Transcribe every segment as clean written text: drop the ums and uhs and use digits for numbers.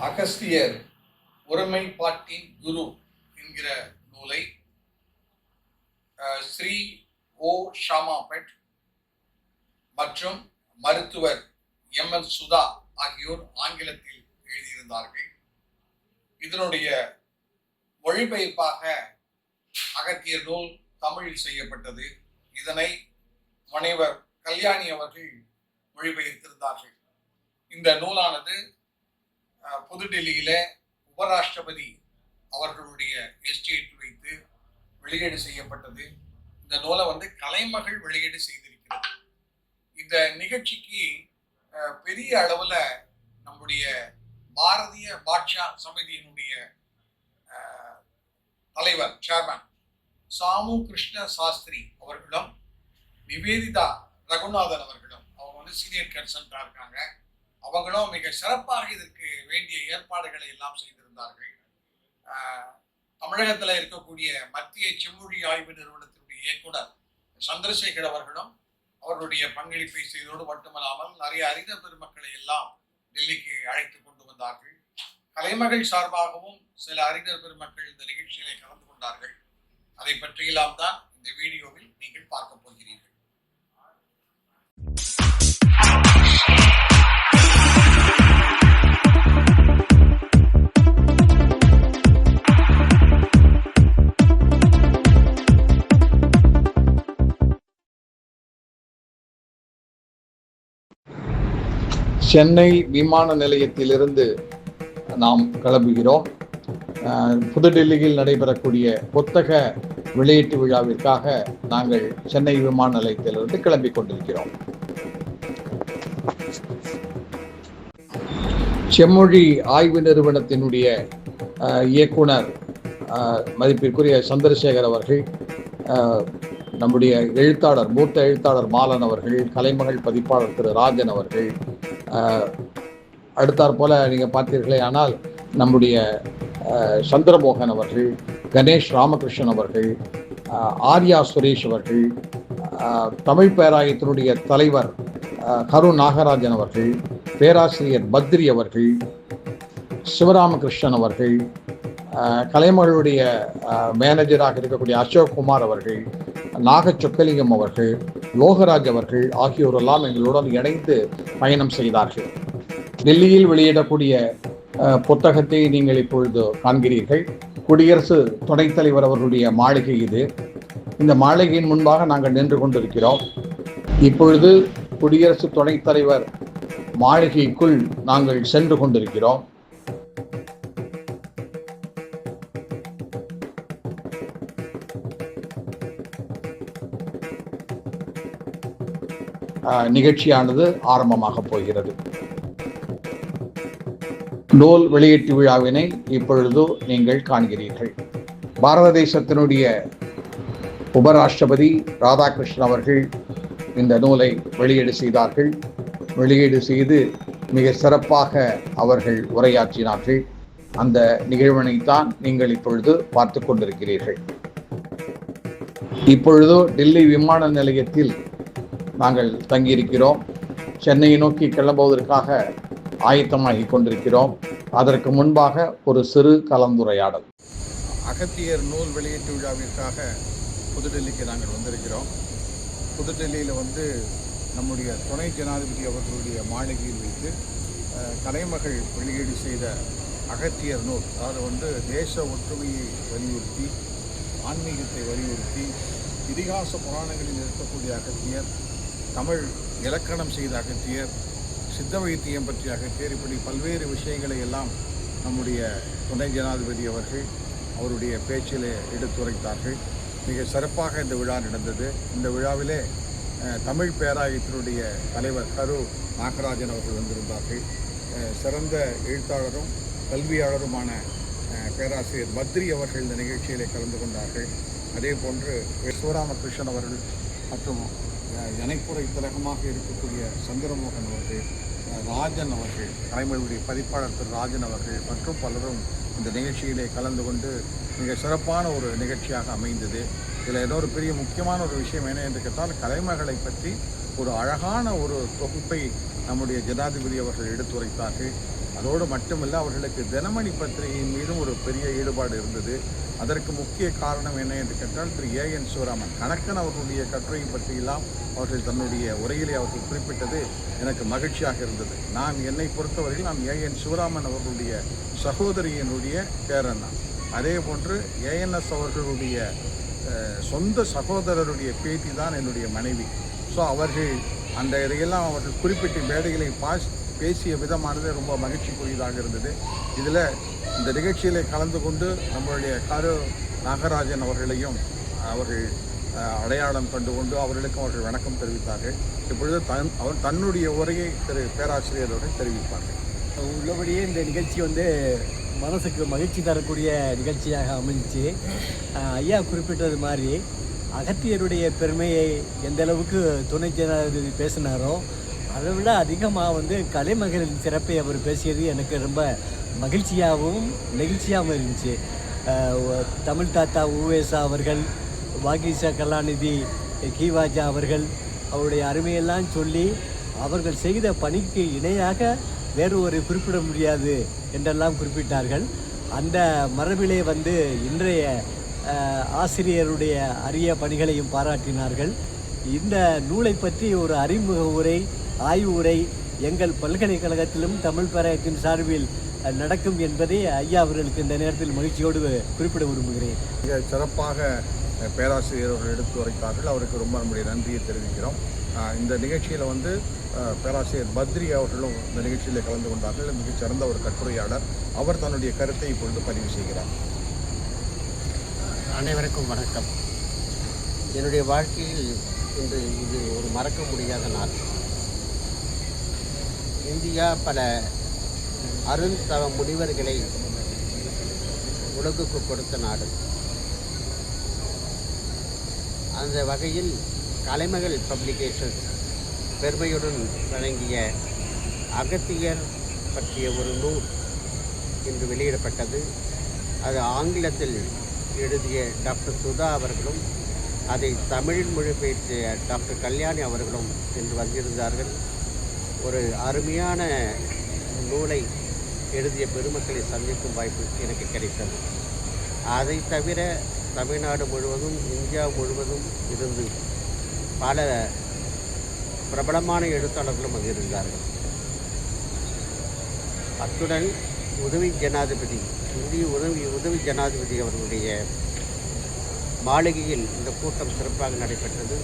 அகஸ்தியர் ஒருமைப்பாட்டின் குரு என்கிற நூலை ஸ்ரீ ஓ ஷாமாபட் மற்றும் மருத்துவர் எம்.எல். சுதா ஆகியோர் ஆங்கிலத்தில் எழுதியிருந்தார்கள். இதனுடைய மொழிபெயர்ப்பாக அகத்தியர் நூல் தமிழில் செய்யப்பட்டது. இதனை முனைவர் கல்யாணி அவர்கள் மொழிபெயர்த்திருந்தார்கள். இந்த நூலானது புதுடெல்லியில உபராஷ்டிரபதி அவர்களுடைய எஸ்டேட் வைத்து வெளியீடு செய்யப்பட்டது. இந்த நூலை கலைமகள் வெளியீடு செய்திருக்கிறது. இந்த நிகழ்ச்சிக்கு பெரிய அளவுல நம்முடைய பாரதிய பாட்ஷா சமிதியினுடைய தலைவர் சேர்மன் சாமு கிருஷ்ண சாஸ்திரி அவர்களும் நிவேதிதா ரகுநாதன் அவர்களும் அவங்க சீனியர் கன்சல்டா இருக்காங்க. அவங்களும் மிக சிறப்பாக இதற்கு வேண்டிய ஏற்பாடுகளை எல்லாம் செய்திருந்தார்கள். தமிழகத்தில் இருக்கக்கூடிய மத்திய செம்மொழி ஆய்வு நிறுவனத்தினுடைய இயக்குனர் சந்திரசேகர் அவர்களும் அவருடைய பங்களிப்பை செய்ததோடு மட்டுமல்லாமல் நிறைய அறிஞர் பெருமக்களை எல்லாம் டெல்லிக்கு அழைத்து கொண்டு வந்தார்கள். கலைமகள் சார்பாகவும் சில அறிஞர் பெருமக்கள் இந்த நிகழ்ச்சிகளை கலந்து கொண்டார்கள். அதை பற்றியெல்லாம் தான் இந்த வீடியோவில் நீங்கள் பார்க்க போகிறீர்கள். சென்னை விமான நிலையத்திலிருந்து நாம் கிளம்புகிறோம். புதுடெல்லியில் நடைபெறக்கூடிய புத்தக வெளியீட்டு விழாவிற்காக நாங்கள் சென்னை விமான நிலையத்திலிருந்து கிளம்பிக் கொண்டிருக்கிறோம். செம்மொழி ஆய்வு நிறுவனத்தினுடைய இயக்குனர் மதிப்பிற்குரிய சந்திரசேகர் அவர்கள், நம்முடைய எழுத்தாளர் மூத்த எழுத்தாளர் மாலன் அவர்கள், கலைமகள் பதிப்பாளர் திரு ராஜன் அவர்கள், அடுத்தாற் போல நீங்கள் பார்த்தீர்களே ஆனால் நம்முடைய சந்திரமோகன் அவர்கள், கணேஷ் ராமகிருஷ்ணன் அவர்கள், ஆர்யா சுரேஷ் அவர்கள், தமிழ் பேராயத்தினுடைய தலைவர் கரு நாகராஜன் அவர்கள், பேராசிரியர் பத்ரி அவர்கள், சிவராமகிருஷ்ணன் அவர்கள், கலைமகளுடைய மேனேஜராக இருக்கக்கூடிய அசோக் குமார் அவர்கள், நாகச்சொக்கலிங்கம் அவர்கள், லோகராஜ் அவர்கள் ஆகியோரெல்லாம் எங்களுடன் இணைந்து பயணம் செய்தார்கள். டெல்லியில் வெளியிடக்கூடிய புத்தகத்தை நீங்கள் இப்பொழுது காண்கிறீர்கள். குடியரசு துணைத் தலைவர் அவர்களுடைய மாளிகை இது. இந்த மாளிகையின் முன்பாக நாங்கள் நின்று கொண்டிருக்கிறோம். இப்பொழுது குடியரசு துணைத் தலைவர் மாளிகைக்குள் நாங்கள் சென்று கொண்டிருக்கிறோம். நிகழ்ச்சியானது ஆரம்பமாக போகிறது. நூல் வெளியீட்டு விழாவினை இப்பொழுது நீங்கள் காண்கிறீர்கள். பாரத தேசத்தினுடைய உபராஷ்டிரபதி ராதாகிருஷ்ணன் அவர்கள் இந்த நூலை வெளியீடு செய்தார்கள். வெளியீடு செய்து மிக சிறப்பாக அவர்கள் உரையாற்றினார்கள். அந்த நிகழ்வினைத்தான் நீங்கள் இப்பொழுது பார்த்து கொண்டிருக்கிறீர்கள். இப்பொழுது டெல்லி விமான நிலையத்தில் நாங்கள் தங்கியிருக்கிறோம். சென்னையை நோக்கி கிளம்புவதற்காக ஆயத்தமாகி கொண்டிருக்கிறோம். அதற்கு முன்பாக ஒரு சிறு கலந்துரையாடல். அகத்தியர் நூல் வெளியீட்டு விழாவிற்காக புதுடெல்லிக்கு நாங்கள் வந்திருக்கிறோம். புதுடெல்லியில் நம்முடைய துணை ஜனாதிபதி அவர்களுடைய மாளிகையில் வைத்து கலைமகள் வெளியீடு செய்த அகத்தியர் நூல், அதாவது தேச ஒற்றுமையை வலியுறுத்தி, ஆன்மீகத்தை வலியுறுத்தி, இதிகாச புராணங்களில் இருக்கக்கூடிய அகத்தியர், தமிழ் இலக்கணம் செய்த அகத்தியர், சித்த வைத்தியம் பற்றிய அகத்தியர், இப்படி பல்வேறு விஷயங்களை எல்லாம் நம்முடைய துணை ஜனாதிபதி அவர்கள் அவருடைய பேச்சிலே எடுத்துரைத்தார்கள். மிக சிறப்பாக இந்த விழா நடந்தது. இந்த விழாவிலே தமிழ் பேராயத்தினுடைய தலைவர் கரு நாகராஜன் அவர்கள் வந்திருந்தார்கள். சிறந்த எழுத்தாளரும் கல்வியாளருமான பேராசிரியர் பத்ரி அவர்கள் இந்த நிகழ்ச்சியிலே கலந்து கொண்டார்கள். அதே போன்று சிவராமகிருஷ்ணன் அவர்கள் மற்றும் இணைப்புரை திலகமாக இருக்கக்கூடிய சந்திரமோகன் அவர்கள், ராஜன் அவர்கள், கலைமகளுடைய பதிப்பாளர் திரு ராஜன் அவர்கள் மற்றும் பலரும் இந்த நிகழ்ச்சியிலே கலந்து கொண்டு மிக சிறப்பான ஒரு நிகழ்ச்சியாக அமைந்தது. இதில் ஏதோ ஒரு பெரிய முக்கியமான ஒரு விஷயம் என்ன என்று கேட்டால், கலைமகளை பற்றி ஒரு அழகான ஒரு தொகுப்பை நம்முடைய ஜனாதிபதி அவர்கள் எடுத்துரைத்தார்கள். அதோடு மட்டுமல்ல, அவர்களுக்கு தினமணி பத்திரிகையின் மீதும் ஒரு பெரிய ஈடுபாடு இருந்தது. அதற்கு முக்கிய காரணம் என்ன என்று கேட்டால், திரு ஏஎன் சிவராமன் கணக்கன் அவர்களுடைய கட்டுரையை பற்றியெல்லாம் அவர்கள் தன்னுடைய உரையிலே அவர்கள் குறிப்பிட்டது எனக்கு மகிழ்ச்சியாக இருந்தது. என்னை பொறுத்தவரையில் நான் ஏஎன் சிவராமன் அவர்களுடைய சகோதரியினுடைய பேரன் தான். அதே போன்று ஏஎன்எஸ் அவர்களுடைய சொந்த சகோதரருடைய பேட்டி தான் என்னுடைய மனைவி. ஸோ அவர்கள் அந்த இதையெல்லாம் அவர்கள் குறிப்பிட்ட மேடைகளை பேசிய விதமானது ரொம்ப மகிழ்ச்சிக்குரியதாக இருந்தது. இதில் இந்த நிகழ்ச்சியில் கலந்து கொண்டு நம்மளுடைய நாகராஜன் அவர்களையும் அவர்கள் அடையாளம் கண்டு கொண்டு அவர்களுக்கும் அவர்கள் வணக்கம் தெரிவித்தார்கள். இப்பொழுது அவர் தன்னுடைய உரையை பேராசிரியர் அவர்கள் தெரிவிப்பார்கள். உள்ளபடியே இந்த நிகழ்ச்சி மனசுக்கு மகிழ்ச்சி தரக்கூடிய நிகழ்ச்சியாக அமைஞ்சிச்சு. ஐயா குறிப்பிட்டது மாதிரி அகத்தியருடைய பெருமையை எந்த அளவுக்கு துணை ஜனாதிபதி பேசினாரோ அதை விட அதிகமாக கலைமகளின் சிறப்பை அவர் பேசியது எனக்கு ரொம்ப மகிழ்ச்சியாகவும் நெகிழ்ச்சியாகவும் இருந்துச்சு. தமிழ் தாத்தா உவேசா அவர்கள், வாகீசா கலாநிதி கீவாஜா அவர்கள் அவருடைய அருமையெல்லாம் சொல்லி அவர்கள் செய்த பணிக்கு இணையாக வேறு ஒரு குறிப்பிட முடியாது என்றெல்லாம் குறிப்பிட்டார்கள். அந்த மரபிலே இன்றைய ஆசிரியருடைய அரிய பணிகளையும் பாராட்டினார்கள். இந்த நூலை பற்றி ஒரு அறிமுக உரை, ஆய்வு உரை எங்கள் பல்கலைக்கழகத்திலும் தமிழ் பேராயத்தின் சார்பில் நடக்கும் என்பதை ஐயா அவர்களுக்கு இந்த நேரத்தில் மகிழ்ச்சியோடு குறிப்பிட விரும்புகிறேன். மிக சிறப்பாக பேராசிரியர் அவர்கள் எடுத்து உரைத்தார்கள். அவருக்கு ரொம்ப நம்முடைய நன்றியை தெரிவிக்கிறோம். இந்த நிகழ்ச்சியில் பேராசிரியர் பத்ரி அவர்களும் இந்த நிகழ்ச்சியில் கலந்து கொண்டார்கள். மிகச்சிறந்த ஒரு கட்டுரையாளர். அவர் தன்னுடைய கருத்தை இப்பொழுது பதிவு செய்கிறார். அனைவருக்கும் வணக்கம். என்னுடைய வாழ்க்கையில் இன்று இது ஒரு மறக்க முடியாத நாள். இந்தியா பல அருந்தவ முனிவர்களை உலகுக்கு கொடுத்த நாடு. அந்த வகையில் கலைமகள் பப்ளிகேஷன்ஸ் பெருமையுடன் வழங்கிய அகத்தியர் பற்றிய ஒரு நூல் இன்று வெளியிடப்பட்டது. அது ஆங்கிலத்தில் எழுதிய டாக்டர் சுதா அவர்களும் அதை தமிழ் மொழிபெயர்த்த டாக்டர் கல்யாணி அவர்களும் இன்று வந்திருந்தார்கள். ஒரு அருமையான நூலை எழுதிய பெருமக்களை சந்திக்கும் வாய்ப்பு எனக்கு கிடைத்தது. அதை தவிர தமிழ்நாடு முழுவதும், இந்தியா முழுவதும் இருந்து பல பிரபலமான எழுத்தாளர்களும் அங்கு இருந்தார்கள். அத்துடன் உதவி ஜனாதிபதி, இந்திய உதவி ஜனாதிபதி அவர்களுடைய மாளிகையில் இந்த கூட்டம் சிறப்பாக நடைபெற்றது.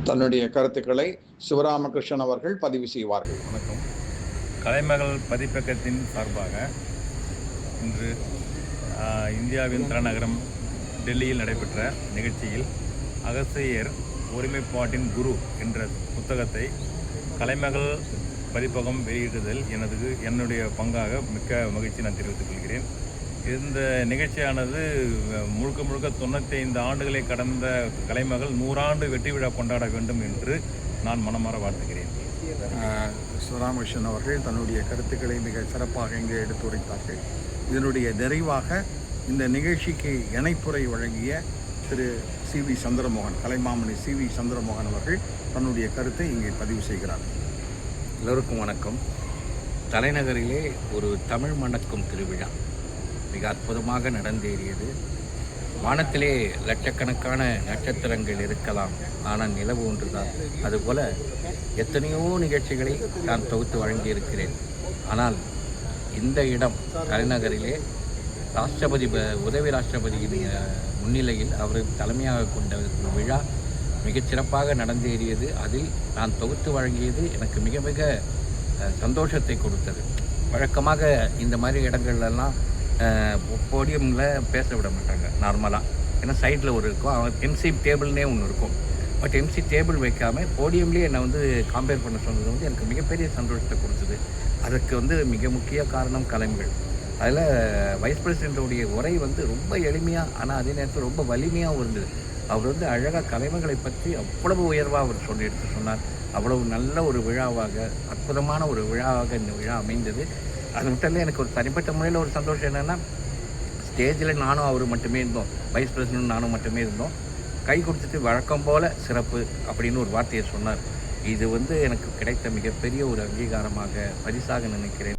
தன்னுடைய கருத்துக்களை சிவராமகிருஷ்ணன் அவர்கள் பதிவு செய்வார்கள். வணக்கம். கலைமகள் பதிப்பகத்தின் சார்பாக இன்று இந்தியாவின் தலைநகரம் டெல்லியில் நடைபெற்ற நிகழ்ச்சியில் அகத்தியர் ஒருமைப்பாட்டின் குரு என்ற புத்தகத்தை கலைமகள் பதிப்பகம் வெளியிடுதல் என்னுடைய பங்காக மிக்க மகிழ்ச்சி நான் தெரிவித்துக் கொள்கிறேன். இந்த நிகழ்ச்சியானது முழுக்க 95 ஆண்டுகளை கடந்த கலைமகள் 100 ஆண்டு வெற்றி விழா கொண்டாட வேண்டும் என்று நான் மனமாற வாழ்த்துகிறேன். சிவராமகிருஷ்ணன் அவர்கள் தன்னுடைய கருத்துக்களை மிக சிறப்பாக இங்கே எடுத்துரைத்தார்கள். இதனுடைய நிறைவாக இந்த நிகழ்ச்சிக்கு இணைப்புரை வழங்கிய திரு சி.வி. சந்திரமோகன், கலைமாமணி சி.வி. சந்திரமோகன் அவர்கள் தன்னுடைய கருத்தை இங்கே பதிவு செய்கிறார். எல்லோருக்கும் வணக்கம். தலைநகரிலே ஒரு தமிழ் மணக்கும் திருவிழா மிக அற்புதமாக நடந்தேறியது. வானத்திலே லட்சக்கணக்கான நட்சத்திரங்கள் இருக்கலாம், ஆனால் நிலவு ஒன்றுதான். அதுபோல் எத்தனையோ நிகழ்ச்சிகளை நான் தொகுத்து வழங்கியிருக்கிறேன். ஆனால் இந்த இடம் தலைநகரிலே உதவி ராஷ்டிரபதியின் முன்னிலையில் அவர் தலைமையாக கொண்ட ஒரு விழா மிகச்சிறப்பாக நடந்தேறியது. அதில் நான் தொகுத்து வழங்கியது எனக்கு மிக மிக சந்தோஷத்தை கொடுத்தது. வழக்கமாக இந்த மாதிரி இடங்கள்லாம் போடியமில் பேச விட மாட்டாங்க நார்மலாக. ஏன்னா சைடில் ஒரு இருக்கும், அவன் எம்சி டேபிள்னே ஒன்று இருக்கும். பட் எம்சி டேபிள் வைக்காமல் போடியம்லேயே என்னை காம்பேர் பண்ண சொன்னது எனக்கு மிகப்பெரிய சந்தோஷத்தை கொடுத்தது. அதற்கு மிக முக்கிய காரணம் கலைமகள். அதில் வைஸ் பிரசிடெண்ட்டுடைய உரை ரொம்ப எளிமையாக, ஆனால் அதே நேரத்தில் ரொம்ப வலிமையாகவும் இருந்தது. அவர் அழகாக கலைமகளை பற்றி அவ்வளவு உயர்வாக அவர் எடுத்து சொன்னார். அவ்வளவு நல்ல ஒரு விழாவாக, அற்புதமான ஒரு விழாவாக இந்த விழா அமைந்தது. அது மட்டும் எனக்கு ஒரு தனிப்பட்ட முறையில் ஒரு சந்தோஷம் என்னென்னா, ஸ்டேஜில் நானும் அவர் மட்டுமே இருந்தோம், வைஸ் பிரசிடெண்ட் நானும் மட்டுமே இருந்தோம். கை கொடுத்துட்டு வழக்கம் போல் சிறப்பு அப்படின்னு ஒரு வார்த்தையை சொன்னார். இது எனக்கு கிடைத்த மிகப்பெரிய ஒரு அங்கீகாரமாக, பரிசாக நினைக்கிறேன்.